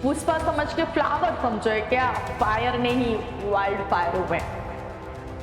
पुष्पा समझ के फ्लावर समझो क्या, फायर नहीं वाइल्ड फायर हुए।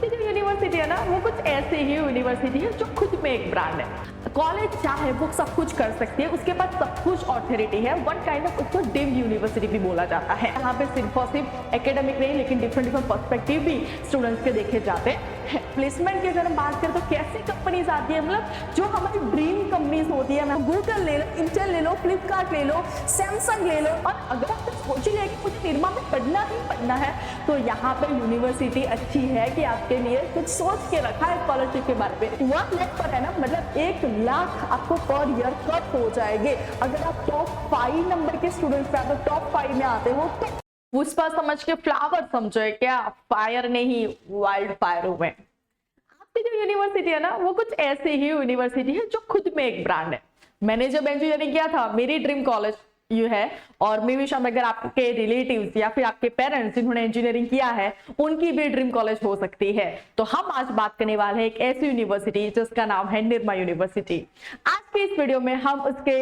जो यूनिवर्सिटी है ना वो कुछ ऐसे ही यूनिवर्सिटी है जो खुद में एक ब्रांड है। कॉलेज चाहे वो सब कुछ कर सकती है, उसके पास सब कुछ ऑथोरिटी है, वन काइंड ऑफ उसको डीम्ड यूनिवर्सिटी भी बोला जाता है। यहाँ पे सिर्फ और सिर्फ एकेडमिक नहीं लेकिन डिफरेंट पर्सपेक्टिव भी स्टूडेंट्स के देखे जाते हैं। प्लेसमेंट की अगर हम बात करें तो कैसी कंपनीज आती है, मतलब जो हमारी ड्रीम कंपनीज होती है, गूगल ले लो, इंटेल ले लो, फ्लिपकार्ट ले लो, सैमसंग ले लो। और अगर आप सोच ही कि मुझे निरमा में पढ़ना ही पढ़ना है तो यहाँ पे यूनिवर्सिटी अच्छी है कि आपके लिए कुछ सोच के रखा है स्कॉलरशिप के बारे में। 1 लाख पर है ना, मतलब 1 लाख आपको पर ईयर कट हो जाएंगे अगर आप टॉप 5 नंबर के स्टूडेंट्स में, अगर टॉप 5 में आते हो तो। पुष्पा समझ के फ्लावर समझो क्या, फायर नहीं वाइल्ड फायर हुए। आपकी जो यूनिवर्सिटी है ना वो कुछ ऐसे ही यूनिवर्सिटी है जो खुद में एक ब्रांड है। मैंने जब इंजीनियरिंग किया था मेरी ड्रीम कॉलेज यू है, और मे भी शायद अगर आपके रिलेटिव्स या फिर आपके पेरेंट्स जिन्होंने इंजीनियरिंग किया है उनकी भी ड्रीम कॉलेज हो सकती है। तो हम आज बात करने वाले हैं एक ऐसी यूनिवर्सिटी जिसका नाम है निरमा यूनिवर्सिटी। आज के इस वीडियो में हम उसके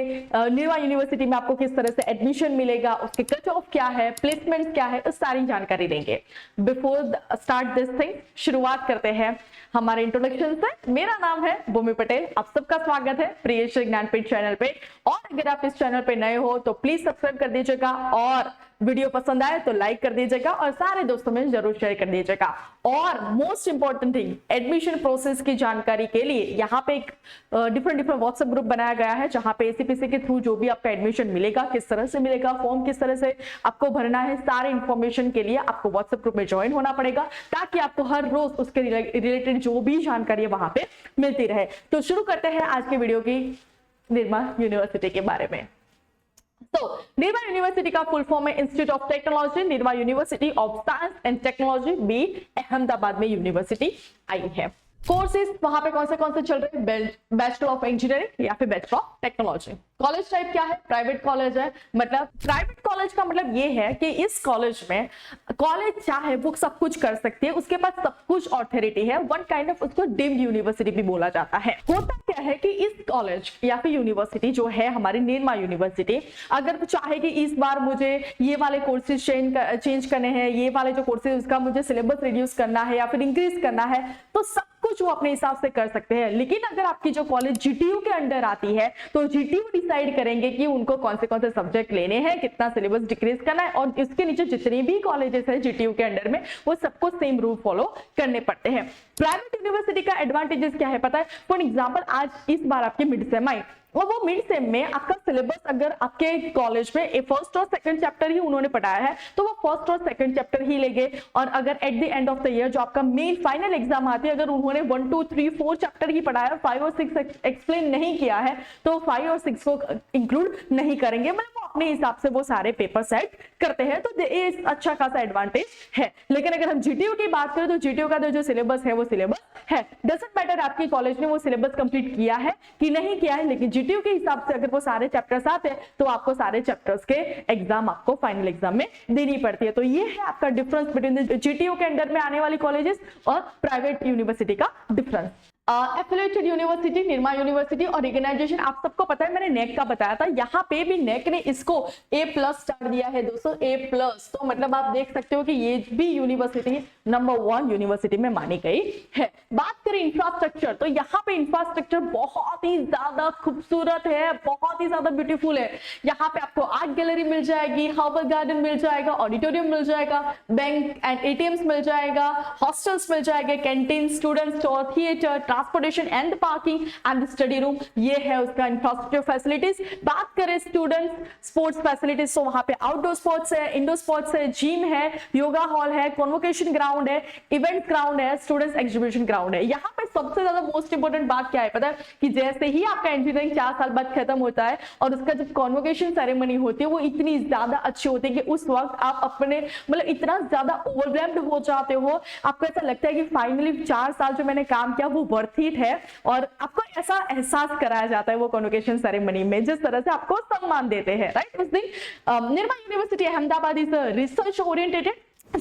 निरमा यूनिवर्सिटी में आपको किस तरह से एडमिशन मिलेगा, उसके कट ऑफ क्या है, प्लेसमेंट क्या है, उस सारी जानकारी देंगे। बिफोर स्टार्ट दिस थिंग, शुरुआत करते हैं हमारे इंट्रोडक्शन से। मेरा नाम है भूमि पटेल, आप सबका स्वागत है प्रियेश ज्ञानपीठ चैनल पे। और अगर आप इस चैनल पे नए हो तो प्लीज सब्सक्राइब कर दीजिएगा, और वीडियो पसंद आए तो लाइक कर दीजिएगा और सारे दोस्तों में जरूर शेयर कर दीजिएगा। और most important thing, admission process की जानकारी के लिए यहाँ पे एक डिफरेंट व्हाट्सएप ग्रुप बनाया गया है जहाँ पे एसीपीसी के थ्रू जो भी आपका एडमिशन मिलेगा, किस तरह से मिलेगा, फॉर्म किस तरह से आपको भरना है, सारे इंफॉर्मेशन के लिए आपको व्हाट्सएप ग्रुप में ज्वाइन होना पड़ेगा ताकि आपको हर रोज उसके रिलेटेड जो भी जानकारी है वहां पे मिलती रहे। तो शुरू करते हैं आज के वीडियो की निरमा यूनिवर्सिटी के बारे में। तो निरमा यूनिवर्सिटी का फुल फॉर्म है institute of technology, Nirma university of science and technology भी अहमदाबाद में यूनिवर्सिटी आई है। कोर्सेज वहां पे कौन से चल रहे हैं, बैचलर ऑफ इंजीनियरिंग या फिर bachelor of technology. College type क्या है, प्राइवेट कॉलेज है। मतलब प्राइवेट कॉलेज का मतलब ये है कि इस कॉलेज में कॉलेज चाहे वो सब कुछ कर सकती है, उसके पास सब कुछ ऑथोरिटी है, वन काइंड ऑफ उसको डीम्ड यूनिवर्सिटी भी बोला जाता है। होता क्या है कि इस कॉलेज या फिर यूनिवर्सिटी जो है हमारी निरमा यूनिवर्सिटी, अगर चाहे कि इस बार मुझे ये वाले कोर्सेज चेंज करने हैं, ये वाले जो कोर्सेज उसका मुझे सिलेबस रिड्यूस करना है या फिर इंक्रीज करना है, तो सब कुछ वो अपने हिसाब से कर सकते हैं। लेकिन अगर आपकी जो कॉलेज जीटीयू के अंडर आती है तो जीटीयू डिसाइड करेंगे कि उनको कौन से सब्जेक्ट लेने हैं, कितना सिलेबस डिक्रीज करना है, और इसके नीचे जितने भी कॉलेजेस है जीटीयू के अंडर में वो सबको सेम रूल फॉलो करने पड़ते हैं। प्राइवेट यूनिवर्सिटी का एडवांटेजेस क्या है पता है? फॉर एग्जांपल आज इस बार आपकी मिड सेम आई और वो मिड सेम में आपका सिलेबस अगर आपके कॉलेज में फर्स्ट और सेकंड चैप्टर ही उन्होंने पढ़ाया है तो वो फर्स्ट और सेकंड चैप्टर ही लेंगे। और अगर at the end of the year जो आपका मेन फाइनल एग्जाम आती है, अगर उन्होंने 1 2 3 4 चैप्टर ही पढ़ाया और 5 और 6 एक्सप्लेन नहीं किया है तो 5 और 6 को इंक्लूड नहीं करेंगे। मतलब वो अपने हिसाब से वो सारे पेपर सेट करते हैं, तो ये अच्छा खासा एडवांटेज है। लेकिन अगर हम जीटीयू की बात करें तो जीटीयू का जो सिलेबस है वो सिलेबस है, डजंट मैटर आपकी कॉलेज ने वो सिलेबस कंप्लीट किया है कि नहीं किया है, लेकिन जीटीयू के हिसाब से अगर वो सारे चैप्टर्स आते हैं तो आपको सारे चैप्टर्स के एग्जाम आपको फाइनल एग्जाम में देनी पड़ती है। तो ये है आपका डिफरेंस बिटवीन जीटीयू के अंडर में आने वाली कॉलेजेस और प्राइवेट यूनिवर्सिटी का difference. Affiliated university, Nirma university, organization आप सबको पता है, मैंने नेक का बताया था, यहाँ पे भी नेक ने इसको A+ स्टार दिया है दोस्तों, A+। तो मतलब आप देख सकते हो कि ये भी यूनिवर्सिटी नंबर 1 यूनिवर्सिटी में मानी गई है। बात करें इंफ्रास्ट्रक्चर, तो यहाँ पे इंफ्रास्ट्रक्चर बहुत ही ज्यादा खूबसूरत है, बहुत ही ज्यादा ब्यूटीफुल है। यहाँ पे आपको आर्ट गैलरी मिल जाएगी, हार्बर गार्डन मिल जाएगा, ऑडिटोरियम मिल जाएगा, बैंक एंड ATMs मिल जाएगा, हॉस्टल्स मिल जाएंगे, canteen, student store, theatre, transportation and parking and study room, ये है उसका इंफ्रास्ट्रक्चर फैसिलिटीज। बात करें स्टूडेंट्स स्पोर्ट्स फैसिलिटीज, तो वहां पे आउटडोर स्पोर्ट्स है, इंडोर स्पोर्ट्स है, जिम है, योगा हॉल है, कॉन्वोकेशन ग्राउंड है, इवेंट ग्राउंड है, स्टूडेंट्स एग्जीबिशन ग्राउंड है। यहाँ पे सबसे ज्यादा मोस्ट इंपोर्टेंट बात क्या है पता है कि जैसे ही आपका इंजीनियरिंग 4 साल बाद खत्म होता है और उसका जब कॉन्वोकेशन सेरेमनी होती है वो इतनी ज्यादा अच्छी होती है कि उस वक्त आप अपने मतलब इतना ज्यादा ओवरवेल्म्ड हो जाते हो, आपको ऐसा लगता है कि फाइनली 4 साल जो मैंने काम किया वो वर्थ इट है, और आपको ऐसा एहसास कराया जाता है वो कॉन्वोकेशन सेरेमनी में जिस तरह से आपको सम्मान देते हैं, राइट। उस दिन Nirma university Ahmedabad is research oriented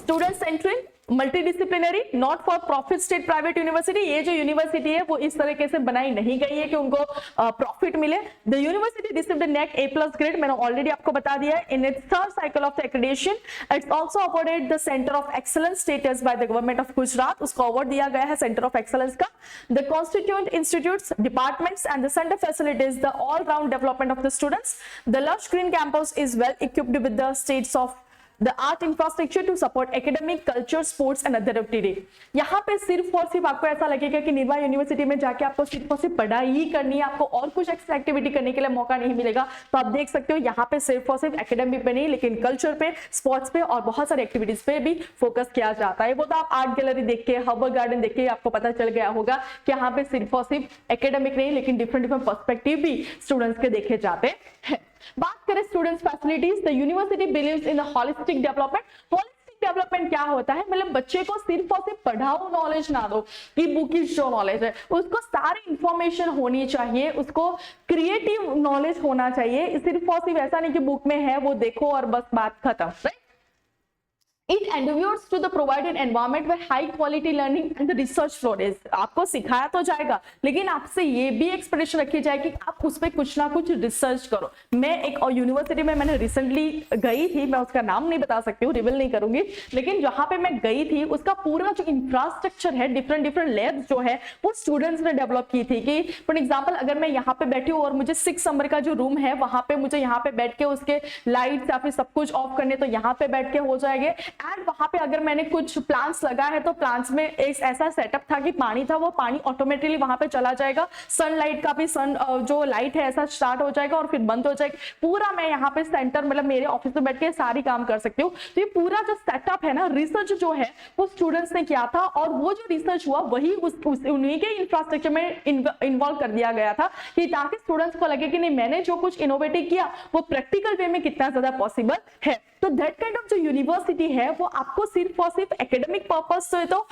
student centric, multidisciplinary, not for profit state private university. ये जो यूनिवर्सिटी है वो इस तरीके से बनाई नहीं गई है कि उनको प्रॉफिट मिले। The university received NAAC A+ grade, मैंने ऑलरेडी आपको बता दिया है। In its third cycle of the accreditation, it's also awarded the centre of excellence status by the government of Gujarat. उसको अवार्ड दिया गया है सेंटर ऑफ एक्सीलेंस का। The constituent institutes, departments and the centre facilities the all round development of the students. The lush green campus is well equipped with the states of The art infrastructure to support academic, culture, sports and other activity। यहाँ पे सिर्फ और सिर्फ आपको ऐसा लगेगा कि Nirbhaya university में जाके आपको सिर्फ और सिर्फ पढ़ाई ही करनी है, आपको और कुछ एक्स्ट्रा एक्टिविटी करने के लिए मौका नहीं मिलेगा। तो आप देख सकते हो यहाँ पे सिर्फ और सिर्फ एकेडमिक पे नहीं, लेकिन कल्चर पे, स्पोर्ट्स पे और बहुत सारी एक्टिविटीज पे भी फोकस किया जाता है। वो तो आप आर्ट गैलरी देख के, हर्बल गार्डन देख के आपको पता चल गया होगा कि यहाँ पे सिर्फ और सिर्फ एकेडमिक नहीं, लेकिन डिफरेंट पर्सपेक्टिव भी स्टूडेंट्स के देखे जाते हैं। बात करें students facilities, the university believes in the holistic development. Holistic development क्या होता है, मतलब बच्चे को सिर्फ और सिर्फ पढ़ाओ नॉलेज ना दो कि बुकिश जो नॉलेज है, उसको सारी इंफॉर्मेशन होनी चाहिए, उसको क्रिएटिव नॉलेज होना चाहिए। सिर्फ और सिर्फ ऐसा नहीं कि बुक में है वो देखो और बस बात खत्म, right. It endeavors to the provide an environment where high quality learning and the research flourishes। आपको सिखाया तो जाएगा, लेकिन आपसे ये भी एक्सपेक्टेशन रखी जाएगी कि आप उस पर कुछ ना कुछ रिसर्च करो। मैं एक और यूनिवर्सिटी में मैंने रिसेंटली गई थी, मैं उसका नाम नहीं बता सकती हूँ, रिवील नहीं करूंगी, लेकिन जहाँ पे मैं गई थी उसका पूरा जो इंफ्रास्ट्रक्चर है, डिफरेंट लैब्स जो है वो स्टूडेंट्स ने डेवलप की थी। कि फॉर एग्जाम्पल अगर मैं यहाँ पे बैठी हूँ और मुझे 6 नंबर का जो रूम है वहां पे मुझे यहाँ पे बैठ के उसके लाइट्स या फिर सब कुछ ऑफ करने, तो यहाँ पे बैठ के हो जाएंगे। एंड वहां पे अगर मैंने कुछ प्लांट्स लगाए हैं तो प्लांट्स में एक ऐसा सेटअप था कि पानी था, वो पानी ऑटोमेटिकली वहां पे चला जाएगा। सनलाइट का भी सन जो लाइट है ऐसा स्टार्ट हो जाएगा और फिर बंद हो जाएगा। पूरा मैं यहाँ पे सेंटर, मतलब मेरे ऑफिस में बैठ के सारी काम कर सकती हूँ। तो ये पूरा जो सेटअप है ना, रिसर्च जो है वो स्टूडेंट्स ने किया था, और वो जो रिसर्च हुआ वही उन्हीं के इंफ्रास्ट्रक्चर में इन्वॉल्व कर दिया गया था, कि ताकि स्टूडेंट्स को लगे कि नहीं, मैंने जो कुछ इनोवेटिव किया वो प्रैक्टिकल वे में कितना ज्यादा पॉसिबल है। तो दैट काइंड ऑफ जो यूनिवर्सिटी है वो आपको सिर्फ और सिर्फ एकेडमिक पर्पस से तो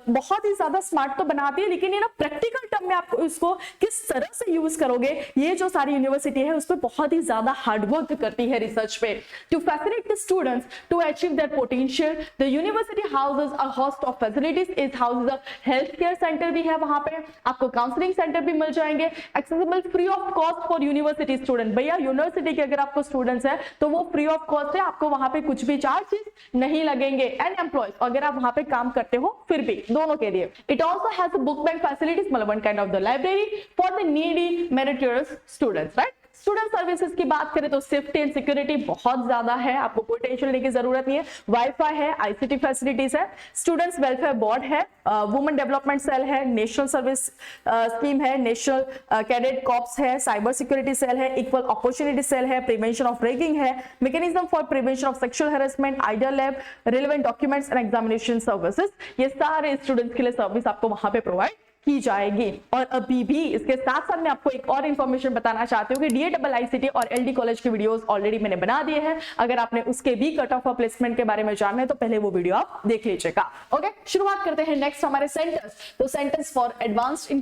बहुत ही ज्यादा स्मार्ट तो बनाती है, लेकिन ये ना प्रैक्टिकल टर्म में आपको इसको किस तरह से यूज करोगे, ये जो सारी यूनिवर्सिटी है उस पर बहुत ही ज्यादा हार्डवर्क करती है रिसर्च पे। To facilitate the students to achieve their potential, the university houses a host of facilities. इस houses a health care centre भी है, वहां पे आपको काउंसलिंग सेंटर भी मिल जाएंगे, accessible free of cost for university student. भैया यूनिवर्सिटी के अगर आपको स्टूडेंट्स है तो वो फ्री ऑफ कॉस्ट, आपको वहां पे कुछ भी चार्जेस नहीं लगेंगे। एंड एम्प्लॉयज, अगर आप वहां पे काम करते हो फिर भी, दोनों के लिए। It also has a book bank facilities, मतलब one kind of the library for the needy meritorious students, right. Student services की बात करें तो सेफ्टी एंड सिक्योरिटी बहुत ज्यादा है, आपको कोई टेंशन लेने की जरूरत नहीं है। वाईफाई है, आईसीटी फैसिलिटीज है, स्टूडेंट्स वेलफेयर बोर्ड है, वुमेन डेवलपमेंट सेल है, नेशनल सर्विस स्कीम है, नेशनल कैडेट कॉर्प्स है, साइबर सिक्योरिटी सेल है, इक्वल अपॉर्चुनिटी सेल है, प्रिवेंशन ऑफ रैगिंग है, mechanism for prevention of sexual harassment, idea lab, relevant documents and examination services. ये सारे students के लिए सर्विस आपको वहां पे प्रोवाइड की जाएगी। और अभी भी इसके साथ साथ मैं आपको एक और इंफॉर्मेशन बताना चाहती हूँ कि DAIICT और LD कॉलेज की वीडियोस ऑलरेडी मैंने बना दिए हैं। अगर आपने उसके भी कट ऑफ प्लेसमेंट के बारे में जानना है तो पहले वो वीडियो आप देख लीजिएगा। ओके, शुरुआत करते हैं नेक्स्ट हमारे सेंटर्स। तो centres for advanced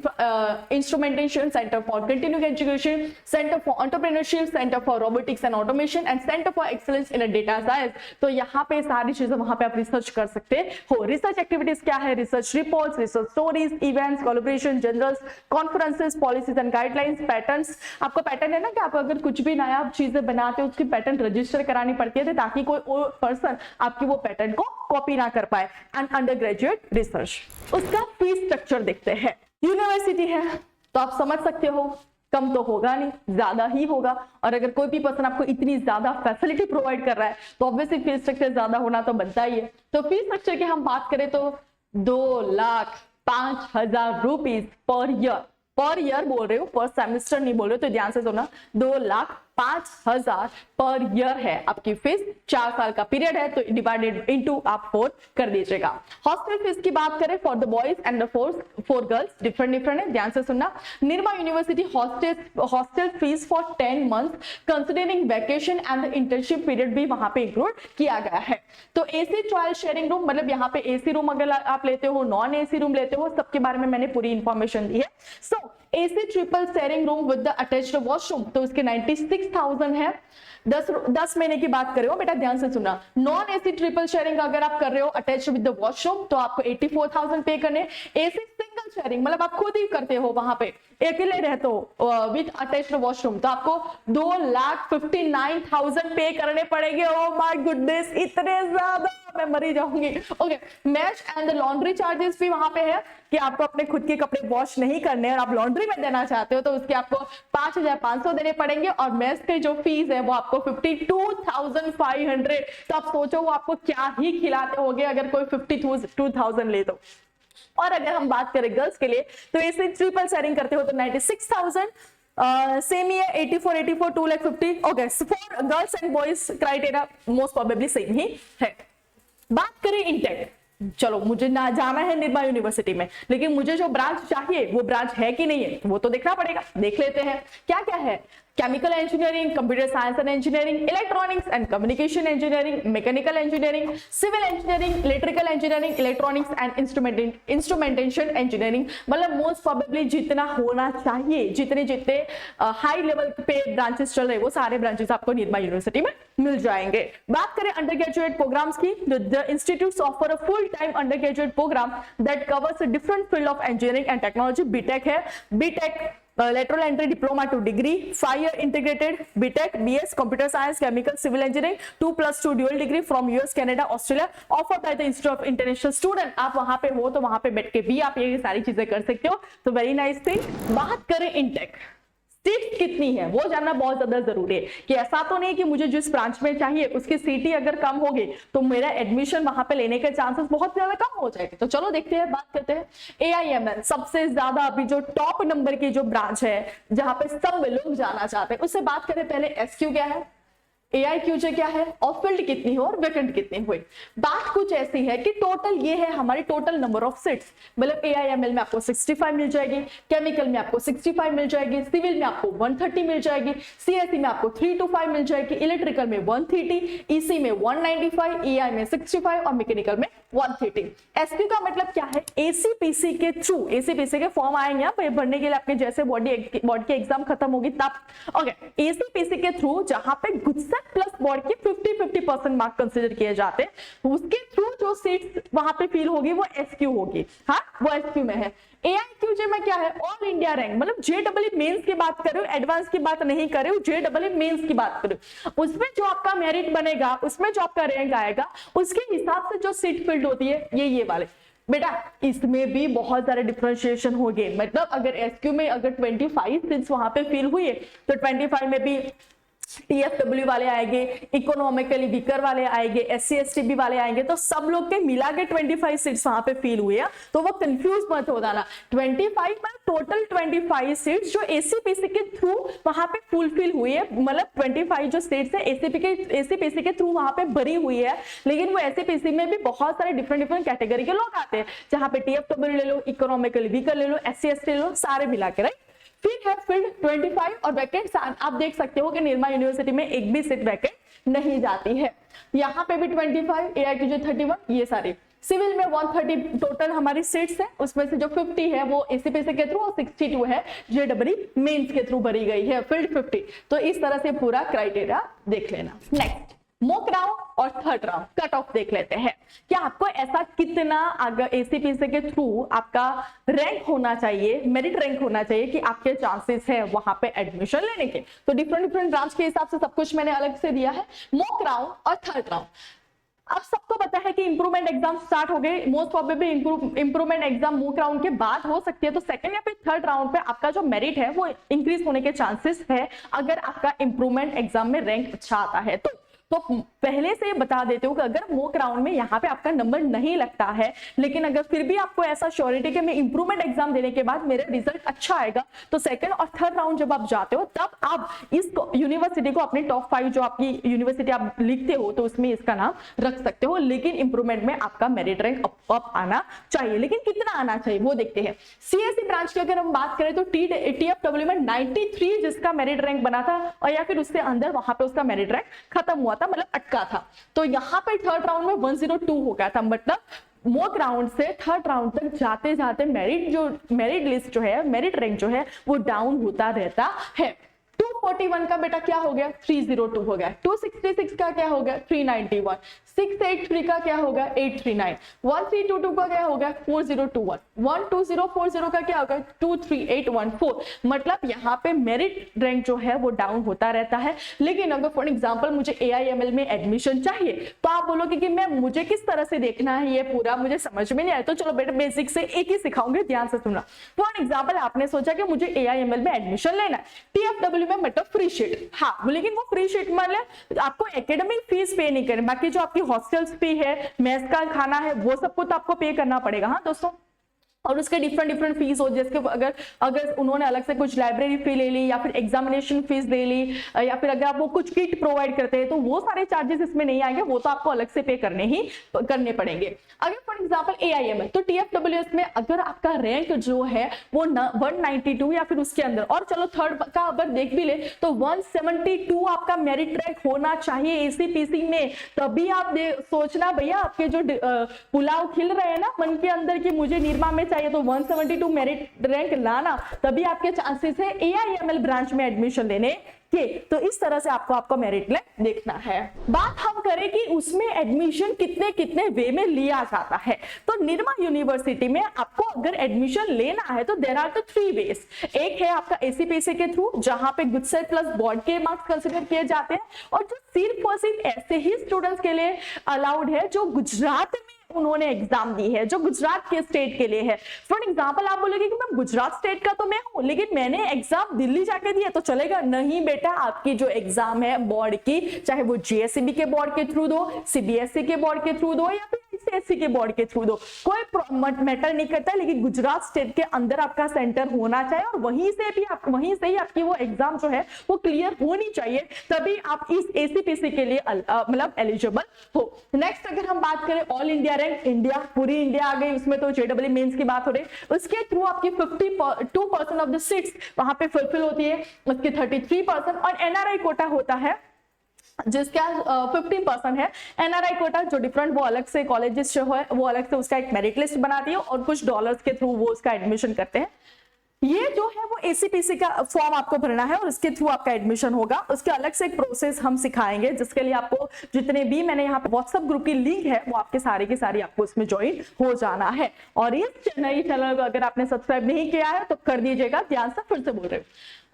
instrumentation, centre for continuing education, centre for entrepreneurship, centre for robotics and automation and centre for excellence in data science. तो यहाँ पे सारी चीजें वहां पे आप रिसर्च कर सकते हो। रिसर्च एक्टिविटीज क्या है, research reports, research stories, events, collaboration, journals, conferences, policies and guidelines, patterns. आपको पैटर्न है ना कि आप अगर कुछ भी नया चीजें बनाते हो उसकी पैटर्न रजिस्टर करानी पड़ती है ताकि कोई और पर्सन आपकी वो पैटर्न को कॉपी ना कर पाए। एंड अंडर ग्रेजुएट रिसर्च, उसका फीस स्ट्रक्चर देखते हैं। यूनिवर्सिटी है तो आप समझ सकते हो कम तो होगा नहीं, ज्यादा ही होगा। और अगर कोई भी पर्सन आपको इतनी ज्यादा फैसिलिटी प्रोवाइड कर रहा है तो ऑब्वियसली फीस स्ट्रक्चर ज्यादा होना तो बनता ही है। तो फीस स्ट्रक्चर की हम बात करें तो 2,05,000 रुपीज पर ईयर बोल रहे हो, पर सेमेस्टर नहीं बोल रहे हो, तो ध्यान से सुना। 2,05,000 पर ईयर है आपकी फीस। 4 साल का पीरियड है तो डिवाइडेड इनटू आप 4 कर दीजिएगा। हॉस्टल फीस की बात करें for the boys and the for girls different है, ध्यान से सुनना। Nirma university hostel fees for 10 months considering vacation and the internship period भी वहां पे इंक्लूड किया गया है। तो एसी ट्रायल शेयरिंग रूम, मतलब यहाँ पे एसी रूम अगर आप लेते हो, नॉन एसी रूम लेते हो, सबके बारे में मैंने पूरी इंफॉर्मेशन दी है। सो AC triple sharing room with the attached washroom, तो उसके 96,000 है। 10 महीने की बात कर रहे हो बेटा, ध्यान से सुना। नॉन एसी ट्रिपल शेयरिंग अगर आप कर रहे हो अटैच्ड विद द वॉशरूम तो आपको 84,000 पे करने। एसी सिंगल शेयरिंग मतलब आप खुद ही करते हो, वहां पे अकेले रहते हो विद अटैच्ड वॉशरूम, तो आपको 2,59,000 पे करने पड़ेंगे। ओ माय गुडनेस, इतने ज्यादा, मैं मरी जाऊंगी। Okay, match and the laundry charges भी वहां पे है कि आपको अपने खुद के कपड़े वॉश नहीं करने और आप लॉन्ड्री में देना चाहते हो तो उसके आपको 5,500 देने पड़ेंगे। और मैच की जो फीस है वो आपको 52,500। तो आप सोचो वो आपको क्या ही खिलाते होंगे अगर कोई 52,000 ले तो। और अगर हम बात करें गर्ल्स के लिए तो ऐसे ट्रिपल शेयरिंग करते हो तो 96,000, सेम ही है 84, 2,50,000। Okay, for girls and boys criteria most probably same ही है। बात करें इंटेक, चलो मुझे ना जाना है निर्मा यूनिवर्सिटी में, लेकिन मुझे जो ब्रांच चाहिए वो ब्रांच है कि नहीं है वो तो देखना पड़ेगा। देख लेते हैं क्या क्या है। Chemical engineering, computer science and engineering, electronics and communication engineering, mechanical engineering, civil engineering, electrical engineering, electronics and instrumentation engineering. मतलब मोस्ट प्रोबेबली जितना होना चाहिए, जितने हाई लेवल पे ब्रांचेस चल रहे वो सारे ब्रांचेस आपको निर्मा यूनिवर्सिटी में मिल जाएंगे। बात करें अंडर ग्रेजुएट प्रोग्राम्स की, the institutes offer a full time undergraduate program that covers a different field of engineering and technology. B Tech है, B Tech lateral entry diploma to degree, 5 year integrated BTech, BS computer science, chemical, civil engineering, 2+2 dual degree from US, Canada, Australia, offered by the Institute of International Student। आप वहां पे हो तो वहां पे बैठ के भी आप ये सारी चीजें कर सकते हो, तो वेरी नाइस थिंग। बात करें इंटेक, सीट कितनी है वो जानना बहुत ज्यादा जरूरी है कि ऐसा तो नहीं कि मुझे जिस ब्रांच में चाहिए उसकी सीट ही अगर कम होगी तो मेरा एडमिशन वहां पे लेने के चांसेस बहुत ज्यादा कम हो जाएंगे। तो चलो देखते हैं, बात करते हैं। AIML सबसे ज्यादा अभी जो टॉप नंबर की जो ब्रांच है जहां पे सब लोग जाना चाहते हैं, उससे बात करें पहले। SQ क्या है, AIQJ क्या है, और फील्ड कितनी हो और वैकेंट कितनी हुई। बात कुछ ऐसी है कि टोटल ये है हमारी टोटल नंबर ऑफ सीट्स, मतलब AIML में आपको 65 मिल जाएगी, केमिकल में आपको 65 मिल जाएगी, सिविल में आपको 130 मिल जाएगी, CSE में आपको 325 मिल जाएगी, इलेक्ट्रिकल में 130, EC में 195, EI में 65 और मैकेनिकल में 130। SQ का मतलब क्या है, ACPC के थ्रू, ACPC के फॉर्म आएंगे आप भरने के लिए, आपके जैसे बोर्ड की एग्जाम खत्म होगी तब। ओके, ACPC के थ्रू जहां पे गुजरात प्लस बोर्ड के 50-50% मार्क कंसीडर किए जाते हैं, उसके थ्रू जो सीट्स वहां पे फिल होगी वो SQ होगी। हाँ, वो SQ में है। AIQJ में क्या है, ऑल इंडिया रैंक, मतलब JEE मेंस की बात करो, एडवांस की बात नहीं करे, JEE मेंस की बात करो, उसमें जो आपका मेरिट बनेगा, उसमें जो आपका रैंक आएगा उसके हिसाब से जो सीट फिल्ड होती है ये वाले बेटा, इसमें भी बहुत सारे डिफरेंशिएशन हो गए। मतलब अगर SQ में अगर 25 सीट्स वहां पे फिल हुई है तो 25 में भी TFW वाले आएंगे, इकोनॉमिकली वीकर वाले आएंगे, SC ST वाले आएंगे, तो सब लोग के मिला के 25 सीट्स वहां पे फिल हुए हैं। तो वो कंफ्यूज मत हो जाना, 25 में टोटल 25 सीट्स जो ACPC के थ्रू वहां पे फुलफिल हुई है, मतलब 25 जो सीट्स है ACPC के थ्रू वहां पे भरी हुई है। लेकिन वो ACPC में भी बहुत सारे डिफरेंट कैटेगरी के लोग आते हैं, जहां पे TFW ले लो, इकोनॉमिकली वीकर ले लो, SC ST ले लो, सारे मिला के, राइट। फिर है फील्ड 25 और वैकेंट आप देख सकते हो कि निर्मा यूनिवर्सिटी में एक भी सीट वैकेंट नहीं जाती है। यहाँ पे भी 25, AIQJ 31, ये सारे। सिविल में 130 टोटल हमारी सीट्स है, उसमें से जो 50 है वो ACPC के थ्रू और 62 है JEE मेंस के थ्रू भरी गई है, फील्ड 50। तो इस तरह से पूरा क्राइटेरिया देख लेना। नेक्स्ट, मॉक राउंड और थर्ड राउंड कट ऑफ देख लेते हैं कि आपको ऐसा कितना अगर ACPC के थ्रू आपका रैंक होना चाहिए, मेरिट रैंक होना चाहिए कि आपके चांसेस है वहां पे एडमिशन लेने के। तो डिफरेंट ब्रांच के हिसाब से सब कुछ मैंने अलग से दिया है। मॉक राउंड और थर्ड राउंड, अब सबको पता है कि इंप्रूवमेंट एग्जाम स्टार्ट हो गए, most probably improvement exam mock round के बाद हो सकती है। तो सेकंड या फिर थर्ड राउंड पे आपका जो मेरिट है वो इंक्रीज होने के चांसेस है अगर आपका इंप्रूवमेंट एग्जाम में रैंक अच्छा आता है। तो पहले से बता देते हो कि अगर मॉक राउंड में यहाँ पे आपका नंबर नहीं लगता है, लेकिन अगर फिर भी आपको ऐसा श्योरिटी कि मैं इंप्रूवमेंट एग्जाम देने के बाद मेरा रिजल्ट अच्छा आएगा, तो सेकंड और थर्ड राउंड जब आप जाते हो तब आप इस यूनिवर्सिटी को अपनी टॉप 5 जो आपकी यूनिवर्सिटी आप लिखते हो तो उसमें इसका नाम रख सकते हो। लेकिन इंप्रूवमेंट में आपका मेरिट रैंक अप आना चाहिए, लेकिन कितना आना चाहिए वो देखते हैं। CSE ब्रांच की अगर हम बात करें तो TFW में 93 जिसका मेरिट रैंक बना था और या फिर उससे अंदर वहां पे उसका मेरिट रैंक खत्म हुआ था, मतलब अटका था। तो यहाँ पे थर्ड राउंड में 102 हो गया था, मतलब मॉक राउंड से थर्ड राउंड तक जाते जाते मेरिट लिस्ट जो है, मेरिट रैंक जो है वो डाउन होता रहता है। 241 का बेटा क्या हो गया, 302 हो गया। 266 का क्या हो गया, 391। 683 का क्या होगा, 839। 1322 का क्या होगा, 4021। 12040 का क्या होगा, 23814। मतलब यहाँ पे मेरिट रैंक जो है वो डाउन होता रहता है। लेकिन अगर फॉर एग्जांपल मुझे AIML में एडमिशन चाहिए तो आप बोलोगे कि मैं मुझे किस तरह से देखना है, ये पूरा मुझे समझ में नहीं आया, तो चलो बेटा बेसिक से एक ही सिखाऊंगे, ध्यान से सुनना। फॉर एग्जाम्पल आपने सोचा कि मुझे AIML में एडमिशन लेना है, TFW में मतलब फ्री शीट, हाँ, लेकिन वो फ्री शीट मतलब आपको एकेडमिक फीस पे नहीं करनी, बाकी जो आपकी हॉस्टल फी है, मेस का खाना है, वो सबको तो आपको पे करना पड़ेगा। हाँ दोस्तों, और उसके डिफरेंट फीस हो, जैसे अगर उन्होंने अलग से कुछ लाइब्रेरी फी ले ली या फिर एग्जामिनेशन फीस ले ली या फिर अगर आप वो कुछ किट प्रोवाइड करते हैं तो वो सारे चार्जेस इसमें नहीं आएंगे, वो तो आपको अलग से पे करने पड़ेंगे। अगर फॉर एग्जांपल AIML तो TFWS में अगर आपका रैंक जो है वो 192 या फिर उसके अंदर, और चलो थर्ड का अगर देख भी ले तो 172 आपका मेरिट रैंक होना चाहिए ACPC में, तभी आप सोचना भैया आपके जो पुलाव खिल रहे हैं ना मन के अंदर कि मुझे निरमा में चाहिए, तो 172 मेरिट रैंक लाना, तभी आपके चांसेस है AIML ब्रांच में एडमिशन लेने के। तो इस तरह से आपको मेरिट रैंक देखना है। बात हम करें कि उसमें एडमिशन कितने कितने वे में लिया जाता है, तो निर्मा यूनिवर्सिटी में आपको अगर एडमिशन लेना है तो देयर आर द 3 वेज। एक है आपका ACPC के थ्रू, जहां पे गुड सेट प्लस बोर्ड के मार्क्स कंसीडर किए जाते हैं, और जो सिर्फ और सिर्फ ऐसे ही स्टूडेंट्स के लिए अलाउड है जो गुजरात में उन्होंने एग्जाम दी है, जो गुजरात के स्टेट के लिए है। फॉर एग्जांपल आप बोलोगे कि मैं गुजरात स्टेट का तो मैं हूं, लेकिन मैंने एग्जाम दिल्ली जाके दिया तो चलेगा? नहीं बेटा, आपकी जो एग्जाम है बोर्ड की, चाहे वो GSEB के बोर्ड के थ्रू दो, CBSE के बोर्ड के थ्रू दो या फिर ICSE के बोर्ड के थ्रू दो, कोई मैटर नहीं करता, लेकिन गुजरात स्टेट के अंदर आपका सेंटर होना चाहिए और वहीं से ही आपकी वो एग्जाम जो है वो क्लियर होनी चाहिए, तभी आप इस ACPC के लिए मतलब एलिजिबल हो। नेक्स्ट अगर हम बात करें ऑल इंडिया रैंक, इंडिया पूरी इंडिया आ गई, उसमें तो JEE मेंस की बात हो रही, उसके थ्रू आपकी 52% ऑफ द सीट्स वहां पे फुलफिल होती है, उसके 33%, और NRI कोटा होता है जिसका 15% है। NRI कोटा जो डिफरेंट, वो अलग से कॉलेजेस जो है वो अलग से उसका एक मेरिट लिस्ट बनाती है और कुछ डॉलर्स के थ्रू वो उसका एडमिशन करते हैं। ये जो है वो ACPC का फॉर्म आपको भरना है और इसके थ्रू आपका एडमिशन होगा। उसके अलग से एक प्रोसेस हम सिखाएंगे, जिसके लिए आपको जितने भी मैंने यहाँ पे व्हाट्सएप ग्रुप की लिंक है वो आपके सारे की सारी आपको इसमें ज्वाइन हो जाना है। और इस नई चैनल को अगर आपने सब्सक्राइब नहीं किया है तो कर दीजिएगा, ध्यान से फिर से बोल रहे हो,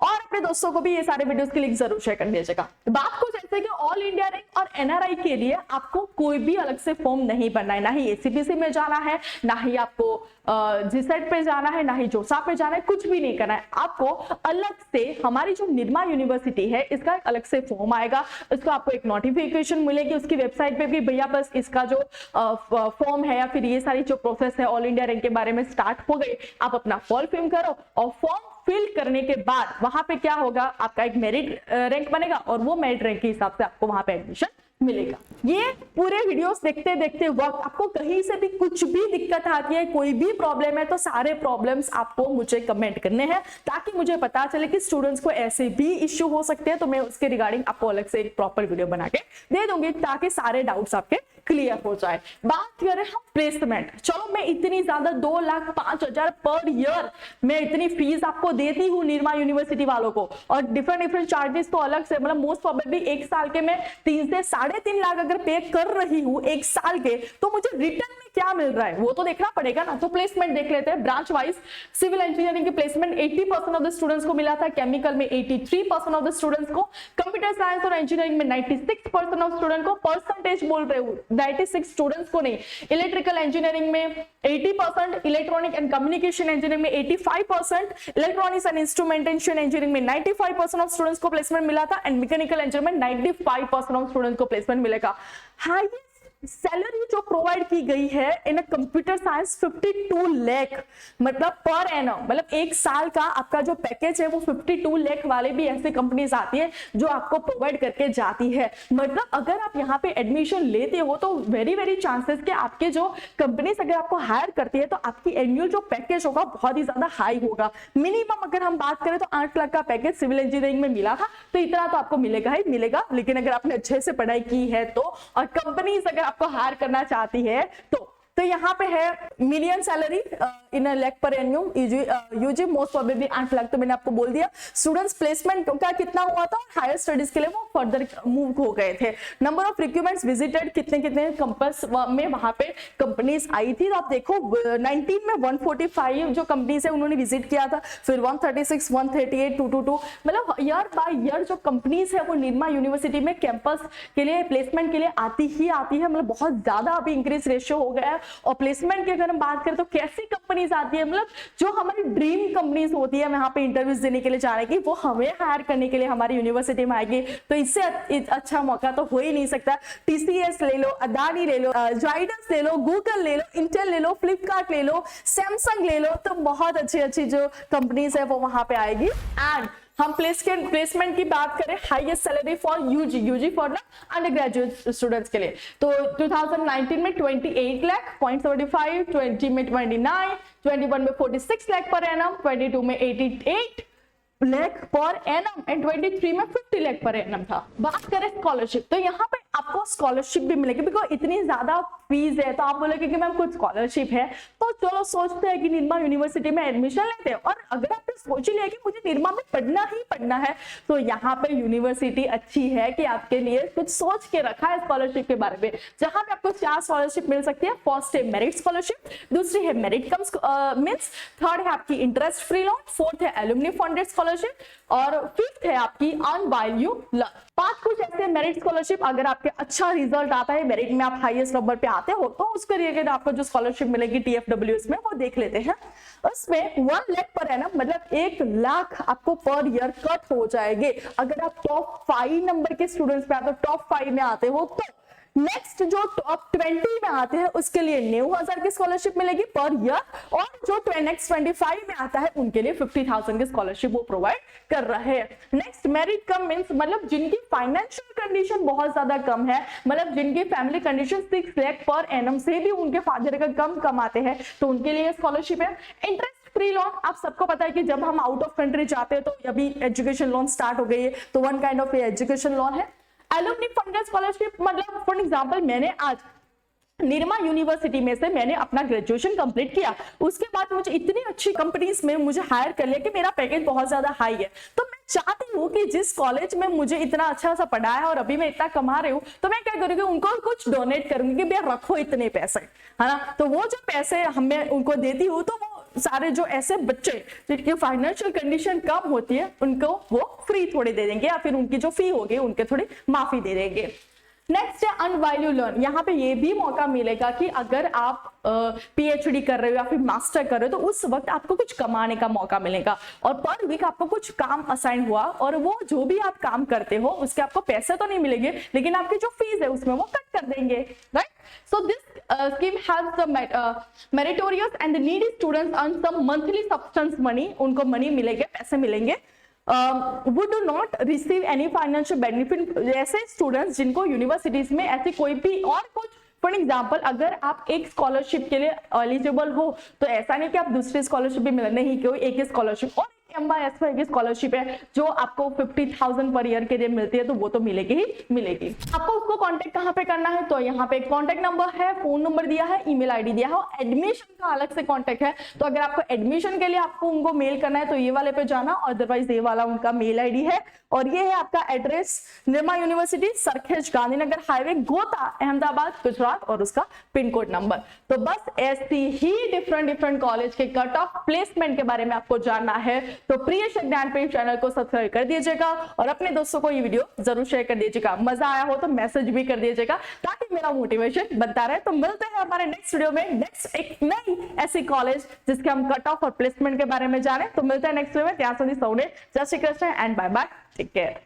और अपने दोस्तों को भी ये सारे वीडियोस की लिंक जरूर शेयर कर दीजिएगा। बात कुछ ऐसे कि ऑल इंडिया रैंक और NRI के लिए आपको कोई भी अलग से फॉर्म नहीं भरना है, ना ही ACPC में जाना है, ना ही आपको GSET पे जाना है, ना ही जोसा पे जाना है, कुछ भी नहीं करना है। आपको अलग से हमारी जो निर्मा यूनिवर्सिटी है इसका अलग से फॉर्म आएगा, उसको आपको एक नोटिफिकेशन मिलेगी उसकी वेबसाइट पे भी, भैया बस इसका जो फॉर्म है या फिर ये सारी जो प्रोसेस है ऑल इंडिया रैंक के बारे में स्टार्ट हो गई, आप अपना फॉर्म फिल करो और फॉर्म फिल करने के बाद वहां पे क्या होगा, आपका एक मेरिट रैंक बनेगा और वो मेरिट रैंक के हिसाब से आपको वहां पे एडमिशन मिलेगा। ये पूरे वीडियोस देखते देखते वक्त आपको कहीं से भी कुछ भी दिक्कत आती है, कोई भी प्रॉब्लम है, तो सारे प्रॉब्लम्स आपको मुझे कमेंट करने हैं ताकि मुझे पता चले कि स्टूडेंट्स को ऐसे भी इश्यू हो सकते हैं, तो मैं उसके रिगार्डिंग आपको अलग से एक प्रॉपर वीडियो बना के दे दूंगी ताकि सारे डाउट्स आपके क्लियर हो जाए। बात करें हम प्लेसमेंट, चलो मैं इतनी ज्यादा 2,05,000 पर ईयर मैं इतनी फीस आपको देती हूँ निर्मा यूनिवर्सिटी वालों को, और डिफरेंट चार्जेस तो अलग से, मतलब मोस्ट प्रोबेबली एक साल के मैं 3 से 3.5 लाख अगर पे कर रही हूँ एक साल के, तो मुझे रिटर्न में क्या मिल रहा है वो तो देखना पड़ेगा ना। तो प्लेसमेंट देख लेते हैं ब्रांच वाइज। सिविल इंजीनियरिंग की प्लेसमेंट 80% ऑफ द स्टूडेंट्स को मिला था, केमिकल में 83% ऑफ द स्टूडेंट्स को, कंप्यूटर साइंस और इंजीनियरिंग में 96% ऑफ स्टूडेंट को, परसेंटेज बोल रहे हूँ 96 स्टूडेंट्स को नहीं, इलेक्ट्रिकल इंजीनियरिंग में 80%, इलेक्ट्रॉनिक एंड कम्युनिकेशन इंजीनियरिंग में 85%, इलेक्ट्रॉनिक्स एंड इंस्ट्रूमेंटेशन इंजीनियरिंग में 95% ऑफ स्टूडेंट्स को प्लेसमेंट मिला था, एंड मैकेनिकल इंजीनियरिंग में 95% ऑफ स्टूडेंट्स को प्लेसमेंट मिलेगा। हाईएस्ट सैलरी जो प्रोवाइड की गई है इन कंप्यूटर साइंस 52 लाख, मतलब पर एनम, मतलब एक साल का आपका जो पैकेज है वो 52 लाख वाले भी ऐसे कंपनीज आती है जो आपको प्रोवाइड करके जाती है। मतलब अगर आप यहाँ पे एडमिशन लेते हो तो वेरी चांसेस कि आपके जो कंपनीज अगर आपको हायर करती है तो आपकी एनुअल जो पैकेज होगा बहुत ही ज्यादा हाई होगा। मिनिमम अगर हम बात करें तो 8 लाख का पैकेज सिविल इंजीनियरिंग में मिला था, तो इतना तो आपको मिलेगा ही मिलेगा। लेकिन अगर आपने अच्छे से पढ़ाई की है तो, और कंपनीज अगर आपको हायर करना चाहती है तो तो यहाँ पे है मीडियन सैलरी इन लैख पर एन्यूम यूजी मोस्ट प्रोबेबली 8 लाख, तो मैंने आपको बोल दिया। स्टूडेंट्स प्लेसमेंट का कितना हुआ था, हायर स्टडीज के लिए वो फर्दर मूव हो गए थे। नंबर ऑफ रिक्रूटमेंट्स विजिटेड, कितने कितने कैंपस में वहां पे कंपनीज आई थी, तो आप देखो 19 में 145 जो कंपनीज है उन्होंने विजिट किया था, फिर 136, 138, 222, मतलब ईयर बाय ईयर जो कंपनीज है वो निर्मा यूनिवर्सिटी में कैंपस के लिए प्लेसमेंट के लिए आती है, मतलब बहुत ज्यादा अभी इंक्रीज रेशियो हो गया है। और प्लेसमेंट की अगर हम बात करें तो कैसी कंपनीज आती है, मतलब जो हमारी ड्रीम कंपनीज होती है वहां पे इंटरव्यूज देने के लिए जाने की, वो हमें हायर करने के लिए हमारी यूनिवर्सिटी में आएगी। तो इससे अच्छा मौका तो हो ही नहीं सकता। टीसीएस ले लो, अदानी ले लो, जाइडस ले लो, गूगल ले लो, इंटेल ले लो, फ्लिपकार्ट ले लो, सैमसंग ले लो, तो बहुत अच्छी जो कंपनीज है वो वहां पे आएगी। एंड हम प्लेसमेंट की बात करें, highest salary for UG for undergraduate students के लिए, तो 2019 में 28 लाख 0.75, 20 में 29, 21 में 46 लाख पर एनम, 22 में 88 लाख पर एनम एंड 23 में 50 लाख पर एनम था। बात करें स्कॉलरशिप, तो यहाँ पे आपको स्कॉलरशिप भी मिलेगी, बिकॉज इतनी ज्यादा फीस है। तो आप बोलोगे कि मैम कुछ स्कॉलरशिप है, तो चलो सोचते हैं कि निर्मा यूनिवर्सिटी में एडमिशन लेते हैं। और अगर आपने सोच ही लिया कि मुझे निर्मा में पढ़ना ही पढ़ना है, तो यहाँ पे यूनिवर्सिटी अच्छी है कि आपके लिए कुछ सोच के रखा है स्कॉलरशिप के बारे में, जहां पे आपको 4 स्कॉलरशिप मिल सकती है। फर्स्ट है मेरिट स्कॉलरशिप, दूसरी है मेरिट कम्स मींस, थर्ड है आपकी इंटरेस्ट फ्री लोन, फोर्थ है एलुमनी फंडेड स्कॉलरशिप, और फिफ्थ है आपकी अर्न व्हाइल यू लर्न। 5 कुछ ऐसे मेरिट स्कॉलरशिप, अगर आपके अच्छा रिजल्ट आता है, मेरिट में आप हाईएस्ट नंबर पे आते हो, तो उसके रिलेटेड आपको जो स्कॉलरशिप मिलेगी TFWS में, वो देख लेते हैं। उसमें 1 लाख पर एनम, मतलब 1 लाख आपको पर ईयर कट हो जाएंगे अगर आप टॉप 5 नंबर के स्टूडेंट्स पे आते हो, टॉप 5 में आते हो। तो नेक्स्ट जो टॉप 20 में आते हैं उसके लिए 9000 की स्कॉलरशिप मिलेगी पर ईयर, और जो नेक्स्ट 25 में आता है उनके लिए 50,000 की स्कॉलरशिप वो प्रोवाइड कर रहे हैं। नेक्स्ट मेरिट कम मींस, मतलब जिनकी फाइनेंशियल कंडीशन बहुत ज्यादा कम है, मतलब जिनकी family condition 6 lakh per annum से भी उनके फादर का कम कमाते हैं, तो उनके लिए स्कॉलरशिप है। इंटरेस्ट फ्री लोन, आप सबको पता है कि जब हम आउट ऑफ कंट्री जाते हैं तो अभी एजुकेशन लोन स्टार्ट हो गई है, तो one kind of education loan है। एलुमनी फंडेड स्कॉलरशिप, मतलब फॉर एग्जांपल मैंने आज निर्मा यूनिवर्सिटी में से मैंने अपना ग्रेजुएशन कंप्लीट किया, उसके बाद मुझे इतनी अच्छी कंपनीज में मुझे हायर कर लिया कि मेरा पैकेज बहुत ज्यादा हाई है, तो मैं चाहती हूँ कि जिस कॉलेज में मुझे इतना अच्छा सा पढ़ाया और अभी मैं इतना कमा रही हूँ, तो मैं क्या करूँगी, उनको कुछ डोनेट करूंगी कि भैया रखो इतने पैसे, है ना। तो वो जो पैसे हमें उनको देती हूँ, तो वो सारे जो ऐसे बच्चे जिनकी फाइनेंशियल कंडीशन कम होती है उनको वो फ्री थोड़ी दे देंगे, या फिर उनकी जो फी होगी उनके थोड़ी माफी दे देंगे। नेक्स्ट है अनवैल्यू लर्न, यहाँ पे ये भी मौका मिलेगा कि अगर आप PhD कर रहे हो या फिर मास्टर कर रहे हो, तो उस वक्त आपको कुछ कमाने का मौका मिलेगा, और पर वीक आपको कुछ काम असाइन हुआ, और वो जो भी आप काम करते हो उसके आपको पैसे तो नहीं मिलेंगे, लेकिन आपकी जो फीस है उसमें वो कट कर देंगे, right. So this scheme helps the meritorious and the needy students earn some monthly substance money, उनको मनी मिलेंगे, पैसे मिलेंगे। वो do not receive any financial benefit, ऐसे स्टूडेंट्स जिनको यूनिवर्सिटीज में ऐसे कोई भी और कुछ, फॉर एग्जाम्पल अगर आप एक स्कॉलरशिप के लिए एलिजिबल हो, तो ऐसा नहीं कि आप दूसरी स्कॉलरशिप भी मिले, नहीं, कोई एक ही स्कॉलरशिप, और MYS की स्कॉलरशिप है जो आपको 50,000 पर ईयर के लिए मिलती है, तो वो तो मिलेगी ही मिलेगी। आपको उसको कांटेक्ट कहाँ पे करना है, तो यहाँ पे कांटेक्ट नंबर है, फोन नंबर दिया है, ईमेल आईडी दिया है, एडमिशन का अलग से कांटेक्ट है। तो अगर आपको एडमिशन के लिए आपको उनको मेल करना है तो ये वाले पे जाना, अदरवाइज ये वाला उनका मेल आईडी है। और ये है आपका address, Nirma university, Sarkhej Gandhinagar highway, गोता, अहमदाबाद, गुजरात, और उसका पिन कोड नंबर। तो बस ऐसी ही डिफरेंट कॉलेज के कट ऑफ प्लेसमेंट के बारे में आपको जानना है, तो प्रिय ज्ञानप्रेम चैनल को सब्सक्राइब कर दीजिएगा, और अपने दोस्तों को ये वीडियो जरूर शेयर कर दीजिएगा। मजा आया हो तो मैसेज भी कर दीजिएगा, ताकि मेरा मोटिवेशन बनता रहे। तो मिलते हैं हमारे नेक्स्ट वीडियो में, नेक्स्ट एक नई ऐसी कॉलेज जिसके हम कट ऑफ और प्लेसमेंट के बारे में जाने। तो मिलते हैं नेक्स्ट वीडियो में, ત્યાં સુધી સૌને જય Shri Krishna and bye bye, take care.